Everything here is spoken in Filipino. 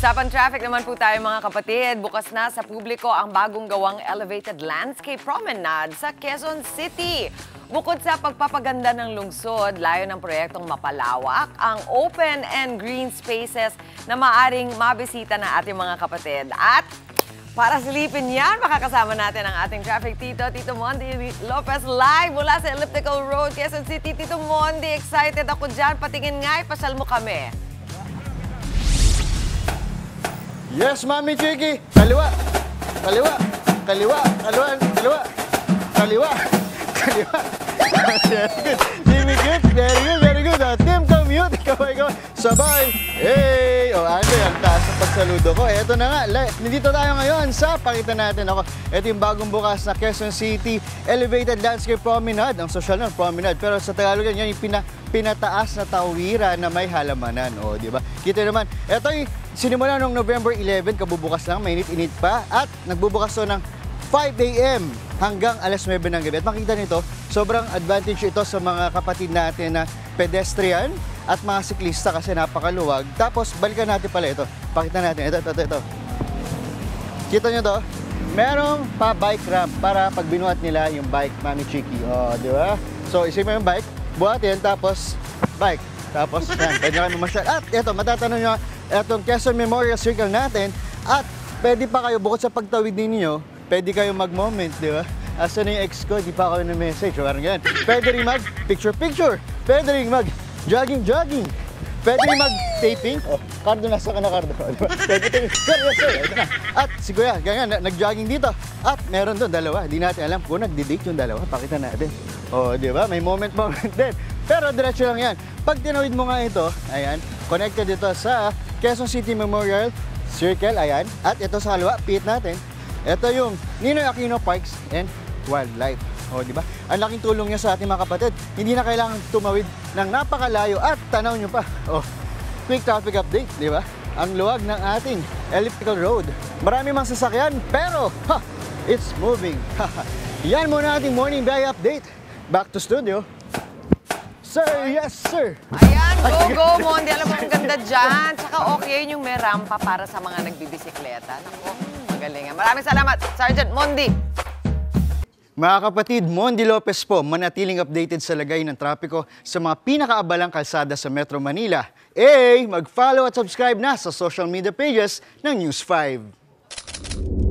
Usapang traffic naman po tayo mga kapatid. Bukas na sa publiko ang bagong gawang elevated landscape promenade sa Quezon City. Bukod sa pagpapaganda ng lungsod, layo ng proyektong mapalawak ang open and green spaces na maaring mabisita ng ating mga kapatid. At para silipin yan, makakasama natin ang ating traffic Tito Mondi Lopez live mula sa Elliptical Road, Quezon City. Tito Mondi, excited ako dyan. Patingin nga, ipasal mo kami. Yes, Mami Chiki. Kaliwa. Kaliwa. Kaliwa. Kaliwa. Kaliwa. Kaliwa. Kaliwa. Very good. Very good. Very good. Team commute. Ikaw. Sabay. Hey! Ano yan? Taas ang pagsaludo ko. Eto na nga. Nandito tayo ngayon sa pakita natin ako. Ito yung bagong bukas na Quezon City Elevated Landscape Promenade. Ang social na promenade. Pero sa Tagalog yan yung pinataas na tawiran na may halamanan. O, di ba? Kita naman. Ito yung sinimula noong November 11, kabubukas lang, mainit-init pa, at nagbubukas to ng 5 a.m. hanggang alas 9 ng gabi. At makikita nito, sobrang advantage ito sa mga kapatid natin na pedestrian at mga siklista kasi napakaluwag. Tapos, balikan natin pala ito. Pakita natin. Ito. Kita nyo to? Merong pa-bike ramp para pag binuhat nila yung bike, Mami Chiki. O, di ba? So, isipin mo yung bike, buhatin, tapos bike. Tapos, yan, pwede kami masyal. At ito, matatanong nyo, itong Quezon Memorial Circle natin, at pwede pa kayo, bukod sa pagtawid ninyo, pwede kayo mag-moment, di ba? Asa na yung ex ko, di pa ako na-message, parang ganyan. Pwede rin mag-picture-picture, pwede rin mag-jogging-jogging, pwede rin mag-taping. Oh, Cardo, nasa ka na, Cardo. Pwede sir, ito na. At si Kuya, ganyan, nag-jogging dito. At meron doon, dalawa. Di natin alam kung nagdi-date yung dalawa, pakita natin. Oh, di ba? May moment din. Pero diretso lang yan. Pag tinawid mo nga ito, ayan, connected dito sa Quezon City Memorial Circle, ayan. At ito sa kaliwa, pit natin. Ito yung Ninoy Aquino Parks and Wildlife. O, di ba? Ang laking tulong niya sa ating mga kapatid. Hindi na kailangan tumawid ng napakalayo at tanaw nyo pa. O, quick traffic update, di ba? Ang luwag ng ating Elliptical Road. Marami mang sasakyan, pero, it's moving. Yan muna ating morning biyahe update. Back to studio. Sir, yes sir. Ayan, go, Mondi. Alam mo, ang ganda dyan. Tsaka okay yung may rampa para sa mga nagbibisikleta. Naku, magaling. Maraming salamat, Sergeant Mondi. Mga kapatid, Mondi Lopez po, manatiling updated sa lagay ng trapiko sa mga pinakaabalang kalsada sa Metro Manila. Mag-follow at subscribe na sa social media pages ng News 5.